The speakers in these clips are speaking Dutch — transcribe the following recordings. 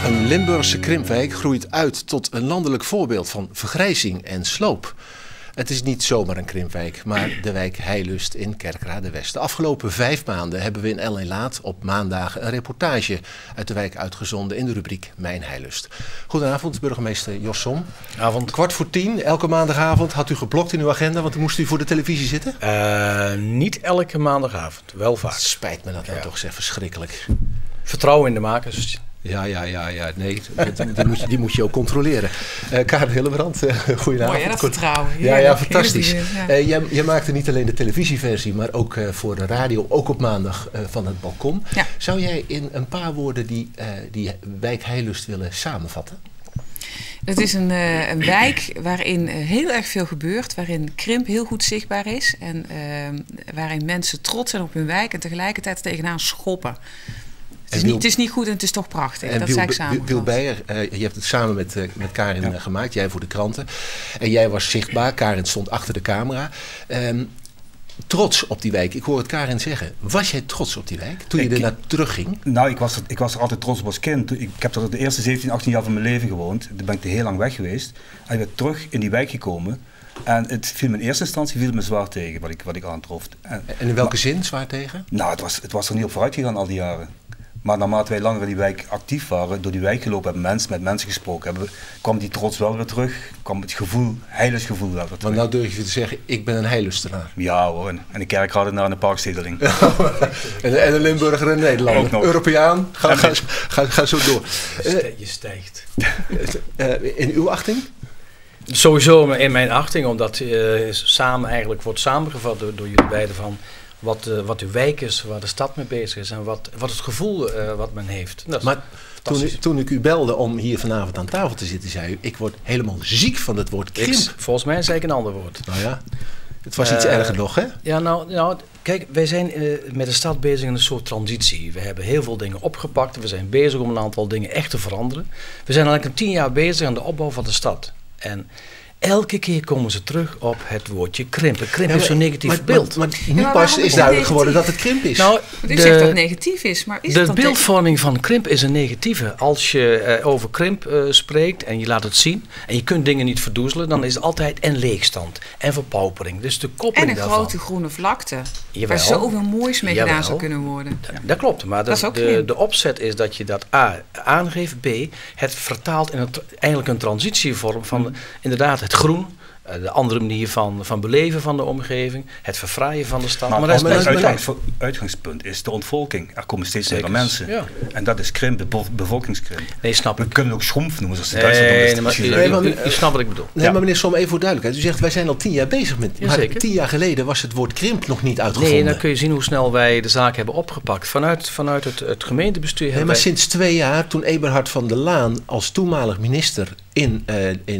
Een Limburgse krimpwijk groeit uit tot een landelijk voorbeeld van vergrijzing en sloop. Het is niet zomaar een krimpwijk, maar de wijk Heilust in Kerkrade-West. De afgelopen 5 maanden hebben we in LA Laat op maandagen een reportage uit de wijk uitgezonden in de rubriek Mijn Heilust. Goedenavond, burgemeester Jos Som. Avond. 9:45, elke maandagavond had u geblokt in uw agenda, want dan moest u voor de televisie zitten? Niet elke maandagavond, wel vaak. Spijt me dat nou toch, zeg, verschrikkelijk. Vertrouwen in de makers. Ja, nee, die moet je ook controleren. Karen Hillebrand, goedenavond. Mooi hè, dat vertrouwen. Ja, fantastisch. Jij maakte niet alleen de televisieversie, maar ook voor de radio, ook op maandag van het balkon. Ja. Zou jij in een paar woorden die wijk Heilust willen samenvatten? Het is een wijk waarin heel erg veel gebeurt, waarin krimp heel goed zichtbaar is en waarin mensen trots zijn op hun wijk en tegelijkertijd tegenaan schoppen. Het is niet goed en het is toch prachtig. En dat zei ik samen. Wiel Beijer, je hebt het samen met Karin gemaakt. Jij voor de kranten. En jij was zichtbaar. Karin stond achter de camera. Trots op die wijk. Ik hoor het Karin zeggen. Was jij trots op die wijk toen je er naar terugging? Nou, ik was er altijd trots op als kind. Ik heb er de eerste 17, 18 jaar van mijn leven gewoond. Toen ben ik er heel lang weg geweest. En ik ben terug in die wijk gekomen. En het viel me in eerste instantie me zwaar tegen wat ik aantrof. En in welke zin zwaar tegen? Nou, het was er niet op vooruit gegaan al die jaren. Maar naarmate wij langer in die wijk actief waren, door die wijk gelopen hebben, met mensen gesproken hebben, kwam die trots wel weer terug. Kwam het gevoel, heilusgevoel wel weer terug. Want nou durf je te zeggen, ik ben een heilustenaar. Ja hoor, en de kerkradenaar en de parkstedeling. en een Limburger en Nederlander. Europeaan, ga zo door. Je stijgt. In uw achting? Sowieso in mijn achting, omdat samen eigenlijk wordt samengevat door jullie beiden van wat uw wijk is, waar de stad mee bezig is en wat het gevoel wat men heeft. Maar toen ik u belde om hier vanavond aan tafel te zitten, zei u, ik word helemaal ziek van het woord krimp. Volgens mij zei ik een ander woord. Nou ja, het was iets erger nog, hè? Ja, nou kijk, wij zijn met de stad bezig in een soort transitie. We hebben heel veel dingen opgepakt. We zijn bezig om een aantal dingen echt te veranderen. We zijn eigenlijk een 10 jaar bezig aan de opbouw van de stad. En elke keer komen ze terug op het woordje krimpen. Krimp is zo'n negatief beeld. Maar nu pas is duidelijk geworden dat het krimp is. Nou, u zegt dat het negatief is, maar is het dan beeldvorming van krimp is een negatieve. Als je over krimp spreekt en je laat het zien en je kunt dingen niet verdoezelen, dan is het altijd en leegstand en verpaupering. Dus de koppeling en een daarvan. grote groene vlakte, Jawel. waar zoveel moois mee gedaan zou kunnen worden. Dat klopt, maar de opzet is dat je dat A aangeeft, B het vertaalt in eigenlijk een transitievorm van inderdaad het groen, de andere manier van beleven van de omgeving, het verfraaien van de stad. Maar het uitgangspunt is de ontvolking. Er komen steeds meer mensen. Ja. En dat is krimp, bevolkingskrimp. Nee, snap ik. We kunnen ook schrompf noemen, zoals de Duitsers je snapt wat ik bedoel. Nee, maar meneer Som, even voor duidelijkheid. U zegt, wij zijn al 10 jaar bezig met... Ja, maar zeker. 10 jaar geleden was het woord krimp nog niet uitgevonden. Nee, dan kun je zien hoe snel wij de zaak hebben opgepakt. Vanuit het gemeentebestuur hebben maar sinds 2 jaar, toen Eberhard van der Laan als toenmalig minister in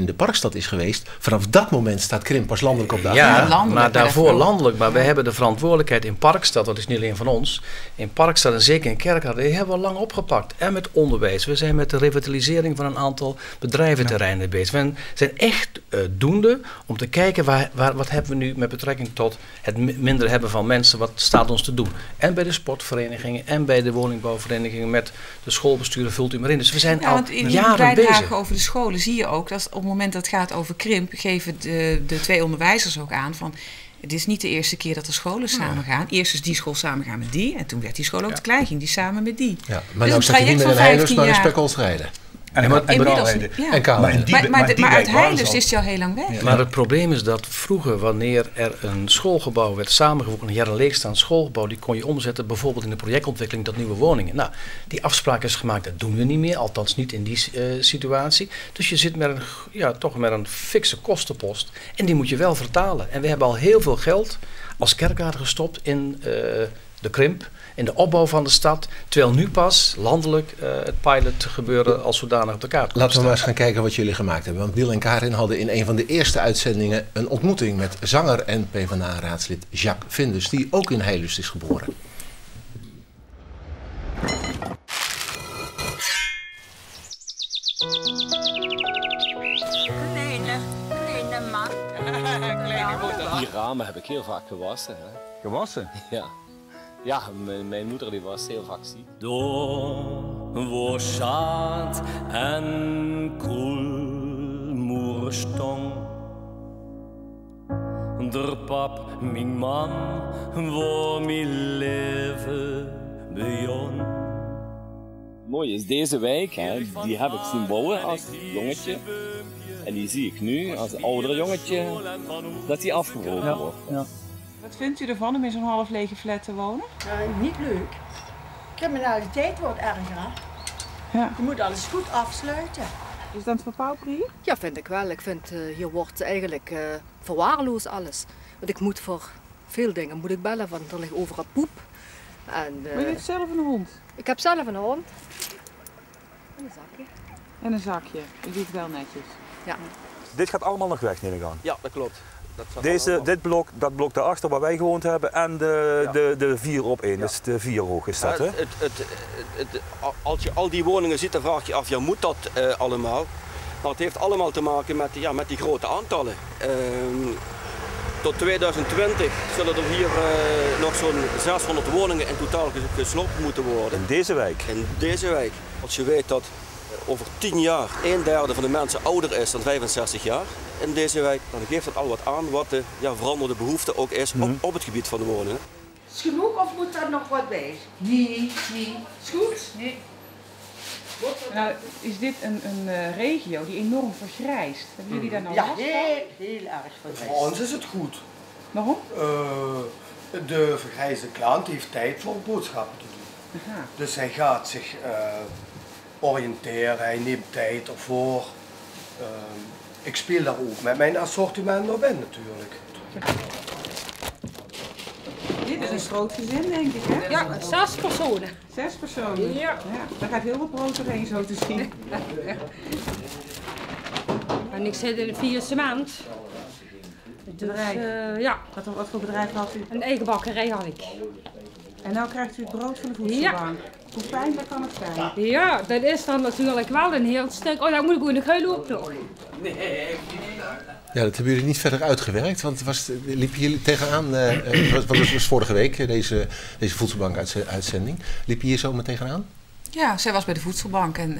de Parkstad is geweest, vanaf dat moment staat krimp pas landelijk op de agenda. Ja, maar daarvoor landelijk. Maar wij hebben de verantwoordelijkheid in Parkstad, dat is niet alleen van ons. In Parkstad en zeker in Kerkrade, die hebben we lang opgepakt. En met onderwijs. We zijn met de revitalisering van een aantal bedrijventerreinen bezig. We zijn echt doende om te kijken wat hebben we nu met betrekking tot het minder hebben van mensen. Wat staat ons te doen? En bij de sportverenigingen en bij de woningbouwverenigingen met de schoolbesturen vult u maar in. Dus we zijn al jaren bezig. Over de scholen zie je ook dat op het moment dat het gaat over krimp, geven de 2 onderwijzers ook aan van, het is niet de eerste keer dat de scholen samen gaan. Eerst is die school samen gaan met die en toen werd die school ook te klein, ging die samen met die. Ja, maar dus nou staat je niet met een Heilust, maar een Spekhols rijden. Maar uit Heilust is hij al heel lang weg. Ja. Maar het probleem is dat vroeger, wanneer er een schoolgebouw werd samengevoegd, een jaren leegstaand schoolgebouw, die kon je omzetten bijvoorbeeld in de projectontwikkeling tot nieuwe woningen. Nou, die afspraak is gemaakt, dat doen we niet meer, althans niet in die situatie. Dus je zit met toch met een fikse kostenpost en die moet je wel vertalen. En we hebben al heel veel geld als Kerkrade gestopt in de krimp, in de opbouw van de stad, terwijl nu pas landelijk het pilot gebeuren als zodanig op de kaart komt. Laten we maar eens gaan kijken wat jullie gemaakt hebben. Want Wiel en Karin hadden in een van de eerste uitzendingen een ontmoeting met zanger en PvdA-raadslid Jacques Vindus, die ook in Heilust is geboren. Kleine man. Die ramen heb ik heel vaak gewassen. Hè? Gewassen? Ja. Ja, mijn moeder die was heel vaak ziek. Door wo schaat en koelmoerstong. Der pap, mijn man, wo mijn leven begon. Mooi is deze wijk, hè, die heb ik zien bouwen als jongetje. En die zie ik nu als ouder jongetje, dat die afgebroken wordt. Ja. Wat vindt u ervan om in zo'n half lege flat te wonen? Niet leuk. Criminaliteit wordt erger. Ja. Je moet alles goed afsluiten. Is dat verpauperd hier? Ja, vind ik wel. Ik vind hier wordt eigenlijk verwaarloosd alles. Want ik moet voor veel dingen moet ik bellen, want er ligt overal poep. En, Maar je hebt zelf een hond? Ik heb zelf een hond. En een zakje. En een zakje. U doet het wel netjes. Ja. Dit gaat allemaal nog weg, neem ik aan. Ja, dat klopt. Dit blok, dat blok daarachter waar wij gewoond hebben en de 4 op 1, dus de 4 hoog is dat, hè? Als je al die woningen ziet, dan vraag je af, ja, moet dat allemaal? Maar het heeft allemaal te maken met die grote aantallen. Tot 2020 zullen er hier nog zo'n 600 woningen in totaal gesloopt moeten worden. In deze wijk? In deze wijk. Als je weet dat over 10 jaar 1/3 van de mensen ouder is dan 65 jaar in deze wijk, dan geeft dat al wat aan wat de veranderde behoefte ook is op het gebied van de woningen. Is genoeg of moet daar nog wat bij? Nee. Is goed? Nee. Nou, is dit een regio die enorm vergrijst? Hebben jullie daar nou Ja, last van? heel erg vergrijsd. Voor ons is het goed. Waarom? De vergrijsde klant heeft tijd voor boodschappen te doen. Aha. Dus hij gaat zich oriënteren, hij neemt tijd ervoor. Ik speel daar ook met mijn assortiment op in natuurlijk. Dit is een groot gezin, denk ik, hè? Ja, 6 personen. 6 personen? Ja. Daar gaat heel veel brood doorheen, zo te zien. En ik zit in de 4e maand. Dus, ja. Wat voor bedrijf had u? Een eigen bakkerij had ik. En nou krijgt u het brood van de voedselbank. Hoe pijnlijk kan het zijn? Ja, dat is dan natuurlijk wel een heel stuk. Oh, dan moet ik ook nog huilen op nog. Ja, dat hebben jullie niet verder uitgewerkt, want liepen jullie tegenaan, wat was vorige week, deze voedselbank-uitzending, liep je hier zomaar tegenaan? Ja, zij was bij de voedselbank en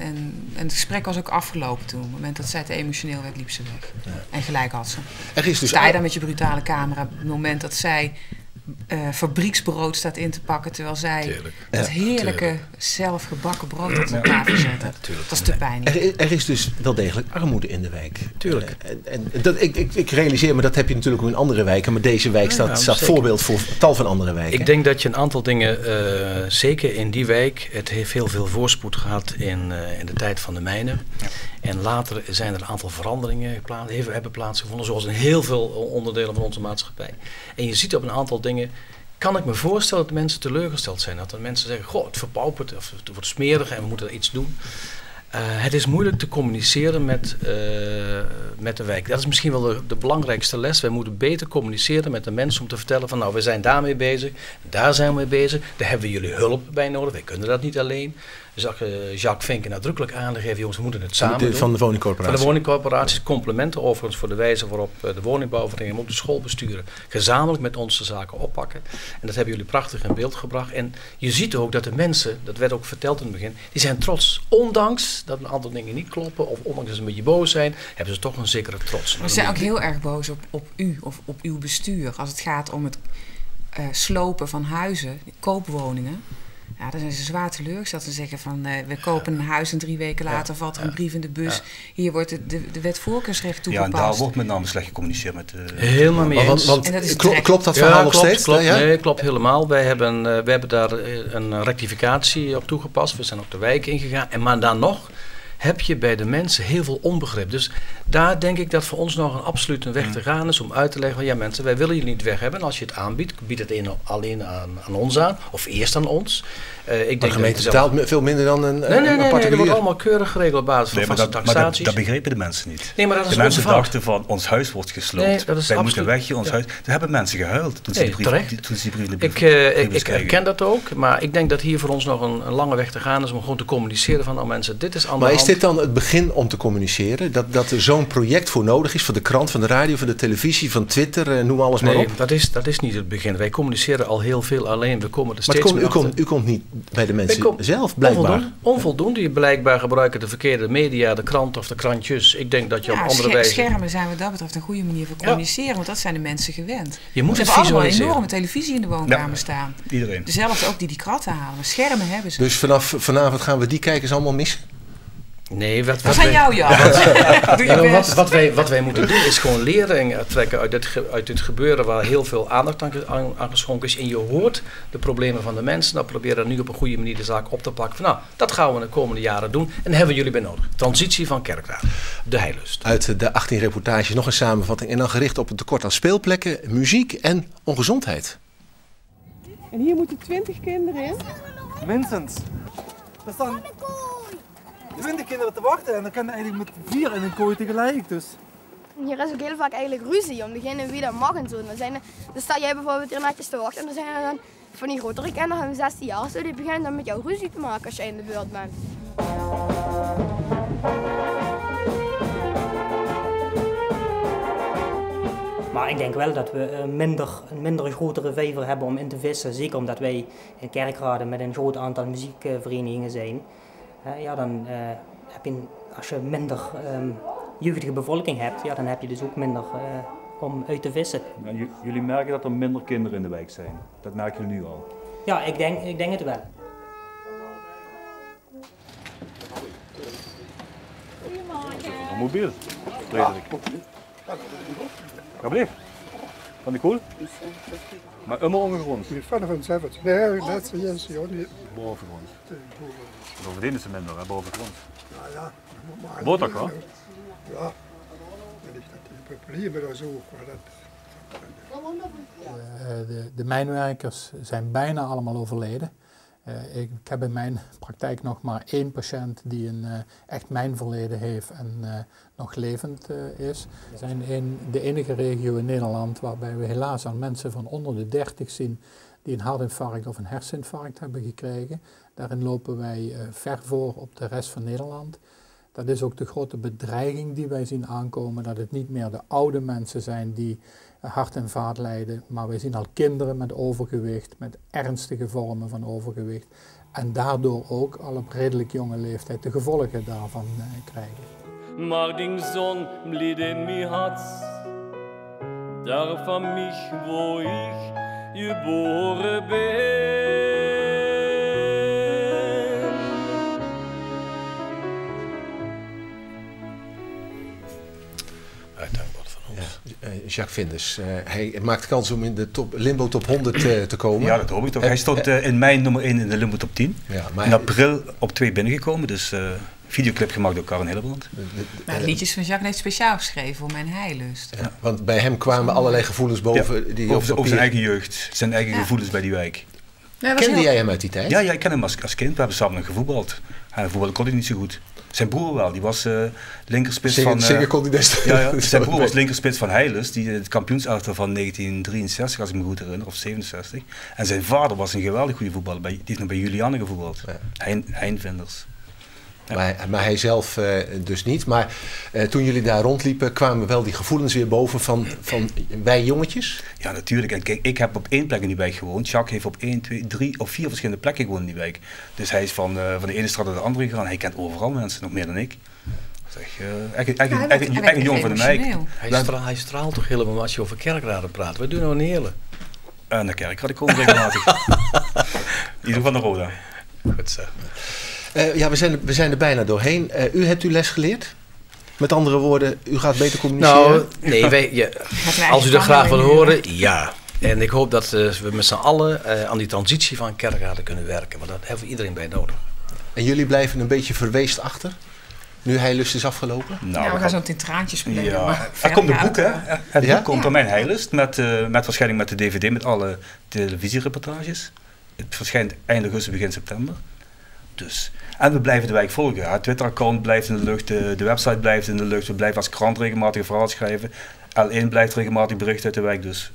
het gesprek was ook afgelopen toen. Op het moment dat zij te emotioneel werd, liep ze weg. Ja. En gelijk had ze. Er is dus sta je dan met je brutale camera op het moment dat zij fabrieksbrood staat in te pakken, terwijl zij het heerlijke zelfgebakken brood op de tafel zetten. Dat is te pijnlijk. Er is dus wel degelijk armoede in de wijk. Tuurlijk. Ik realiseer me, dat heb je natuurlijk ook in andere wijken, maar deze wijk staat voorbeeld voor tal van andere wijken. Ik denk dat je een aantal dingen, zeker in die wijk, het heeft heel veel voorspoed gehad in de tijd van de mijnen. Ja. En later zijn er een aantal veranderingen hebben plaatsgevonden, zoals in heel veel onderdelen van onze maatschappij. En je ziet op een aantal dingen, kan ik me voorstellen dat mensen teleurgesteld zijn. Dat er mensen zeggen, goh, het verpaupert of het wordt smerig en we moeten er iets doen. Het is moeilijk te communiceren met de wijk. Dat is misschien wel de belangrijkste les. Wij moeten beter communiceren met de mensen om te vertellen van, nou, we zijn daarmee bezig, daar zijn we mee bezig, daar hebben we jullie hulp bij nodig, wij kunnen dat niet alleen. Jacques Vinken nadrukkelijk aangegeven, jongens, we moeten het samen doen. Van de woningcorporatie. Van de woningcorporaties, complimenten overigens voor de wijze waarop de woningbouwvereniging, ook de schoolbesturen, gezamenlijk met ons de zaken oppakken. En dat hebben jullie prachtig in beeld gebracht. En je ziet ook dat de mensen, dat werd ook verteld in het begin, die zijn trots. Ondanks dat een aantal dingen niet kloppen, of ondanks dat ze een beetje boos zijn, hebben ze toch een zekere trots. Maar ze zijn ook heel erg boos op u of op uw bestuur. Als het gaat om het slopen van huizen, koopwoningen. Ja, dan zijn ze zwaar teleurgesteld. Ze zeggen van, we kopen een huis en 3 weken later valt er een brief in de bus. Hier wordt de wet voorkeursrecht toegepast. Ja, en daar wordt met name slecht gecommuniceerd met helemaal mee eens. Want klopt dat verhaal nog steeds? Klopt, nee, klopt helemaal. Wij hebben daar een rectificatie op toegepast. We zijn ook de wijk ingegaan. Maar dan nog heb je bij de mensen heel veel onbegrip. Dus daar denk ik dat voor ons nog een absoluut een weg te gaan is om uit te leggen van, ja mensen, wij willen jullie niet weg hebben. En als je het aanbiedt, bied het alleen aan ons aan. Of eerst aan ons. Ik de gemeente betaalt veel minder dan een particulier. Nee, dat wordt allemaal keurig geregeld op basis van vaste taxaties. Maar dat begrepen de mensen niet. Nee, maar dat is de mensen dachten van, ons huis wordt gesloopt. Nee, wij moeten weg, ons huis. Daar hebben mensen gehuild toen ze die brief Ik herken dat ook, maar ik denk dat hier voor ons nog een lange weg te gaan is om gewoon te communiceren van, mensen, dit is aan de hand. Is dit dan het begin om te communiceren? Dat er zo'n project voor nodig is? Van de krant, van de radio, van de televisie, van Twitter, noem alles maar op? Dat is niet het begin. Wij communiceren al heel veel alleen. We komen er steeds meer achter. U komt niet bij de mensen zelf, blijkbaar. Onvoldoende. Blijkbaar gebruiken de verkeerde media, de krant of de krantjes. Ik denk dat je op andere wijze... Schermen zijn wat dat betreft een goede manier voor communiceren. Want dat zijn de mensen gewend. Je moet het allemaal een enorme televisie in de woonkamer staan. Iedereen. Dezelfde ook die kratten halen. Maar schermen hebben ze. Dus vanavond gaan we die kijkers allemaal missen? Nee, wat zijn jouw wat wij moeten doen is gewoon lering trekken uit dit gebeuren waar heel veel aandacht aan geschonken is. En je hoort de problemen van de mensen. Nou, proberen nu op een goede manier de zaak op te pakken. Van, nou, dat gaan we de komende jaren doen. En daar hebben we jullie bij nodig. Transitie van Kerkrade. De Heilust. Uit de 18 reportages nog een samenvatting. En dan gericht op het tekort aan speelplekken, muziek en ongezondheid. En hier moeten 20 kinderen in. Minstens. Er staan 20 kinderen te wachten en dan kunnen eigenlijk met 4 in een kooi tegelijk. Dus. Hier is ook heel vaak eigenlijk ruzie om degene wie dat mag en zo. Dan sta jij bijvoorbeeld hier netjes te wachten en dan zijn er dan van die grotere kinderen van 16 jaar zo, die beginnen dan met jou ruzie te maken als jij in de beurt bent. Maar ik denk wel dat we een minder grotere vijver hebben om in te vissen. Zeker omdat wij in Kerkrade met een groot aantal muziekverenigingen zijn. Ja, dan heb je, als je minder jeugdige bevolking hebt, ja, dan heb je dus ook minder om uit te vissen. Jullie merken dat er minder kinderen in de wijk zijn. Dat merken jullie nu al. Ja, ik denk het wel. Een mobiel, Frederik. Alsjeblieft. Vond je cool? Maar immer ongegrond.75. Nee, laatste jaar. Bovengrond. Bovendien is het minder, hè, bovengrond. Ja. Wordt toch wel? Ja. Wenn ich die Probleme da zoek. De mijnwerkers zijn bijna allemaal overleden. Ik heb in mijn praktijk nog maar 1 patiënt die een echt mijnverleden heeft en nog levend is. We zijn de enige regio in Nederland waarbij we helaas aan mensen van onder de 30 zien die een hartinfarct of een herseninfarct hebben gekregen. Daarin lopen wij ver voor op de rest van Nederland. Dat is ook de grote bedreiging die wij zien aankomen, dat het niet meer de oude mensen zijn die hart- en vaat lijden, maar wij zien al kinderen met overgewicht, met ernstige vormen van overgewicht. En daardoor ook al op redelijk jonge leeftijd de gevolgen daarvan krijgen. Maar die zon blieb in mijn hart, daar van mich, wo ich geboren ben. Jacques Vinders, hij maakt kans om in de Limbo Top 100 te komen. Ja, dat hoop ik toch. Hij stond in mei nummer 1 in de Limbo Top 10. Ja, maar in april op 2 binnengekomen, dus videoclip gemaakt door Karen Hillebrand. Liedjes van Jacques heeft speciaal geschreven voor Mijn Heilust. Ja, want bij hem kwamen allerlei gevoelens boven. Die over zijn eigen jeugd, zijn eigen gevoelens bij die wijk. Ja, kende jij hem uit die tijd? Ja, ik ken hem als kind. We hebben samen gevoetbald. En voetballen kon hij niet zo goed. Zijn broer wel, die was linkerspits van... kon hij zijn broer was linkerspits van Heilust, die het kampioenselftal van 1963, als ik me goed herinner, of 67. En zijn vader was een geweldig goede voetballer, die heeft nog bij Juliane gevoetbald. Ja. Hein Vinders. Ja. Maar hij zelf dus niet. Maar toen jullie daar rondliepen, kwamen wel die gevoelens weer boven van wij jongetjes? Ja, natuurlijk. En kijk, ik heb op 1 plek in die wijk gewoond. Jacques heeft op 1, 2, 3 of 4 verschillende plekken gewoond in die wijk. Dus hij is van de ene straat naar de andere gegaan. Hij kent overal mensen, nog meer dan ik. Echt een jongen van de wijk. Hij straalt toch helemaal als je over Kerkrade praat. We doen nou een hele. Naar Kerkrade komen regelmatig. In ieder geval naar Roda. Goed zo. Ja, we zijn er bijna doorheen. U hebt uw les geleerd? Met andere woorden, u gaat beter communiceren? Nou, nee, als u dat graag wil horen, ja. En ik hoop dat we met z'n allen aan die transitie van Kerkrade kunnen werken. Want daar hebben we iedereen bij nodig. En jullie blijven een beetje verweest achter? Nu Heilust is afgelopen? Nou, we gaan zo meteen traantjes spelen. Ja. Er komt een boek, hè? Het boek komt door Mijn Heilust. Met waarschijnlijk met de DVD, met alle televisiereportages. Het verschijnt eind augustus, begin september. Dus. En we blijven de wijk volgen. Het Twitter-account blijft in de lucht, de website blijft in de lucht. We blijven als krant regelmatig verhaal schrijven. L1 blijft regelmatig berichten uit de wijk. Dus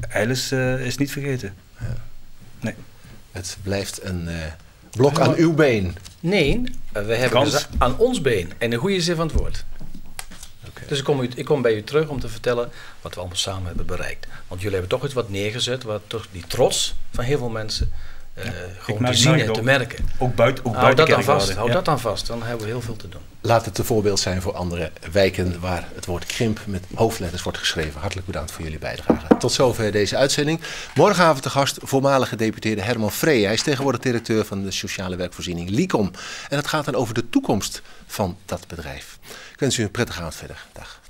Heilust is niet vergeten. Ja. Nee. Het blijft een blok aan uw been. Nee, we hebben dus aan ons been en een goede zin van het woord. Dus ik kom bij u terug om te vertellen wat we allemaal samen hebben bereikt. Want jullie hebben toch iets wat neergezet, wat toch die trots van heel veel mensen gewoon te zien en te merken. Ook buiten Houd dat dan vast, dan hebben we heel veel te doen. Laat het een voorbeeld zijn voor andere wijken waar het woord krimp met hoofdletters wordt geschreven. Hartelijk bedankt voor jullie bijdrage. Tot zover deze uitzending. Morgenavond de gast voormalige gedeputeerde Herman Vree. Hij is tegenwoordig directeur van de sociale werkvoorziening Licom. En het gaat dan over de toekomst van dat bedrijf. Ik wens u een prettige avond verder. Dag.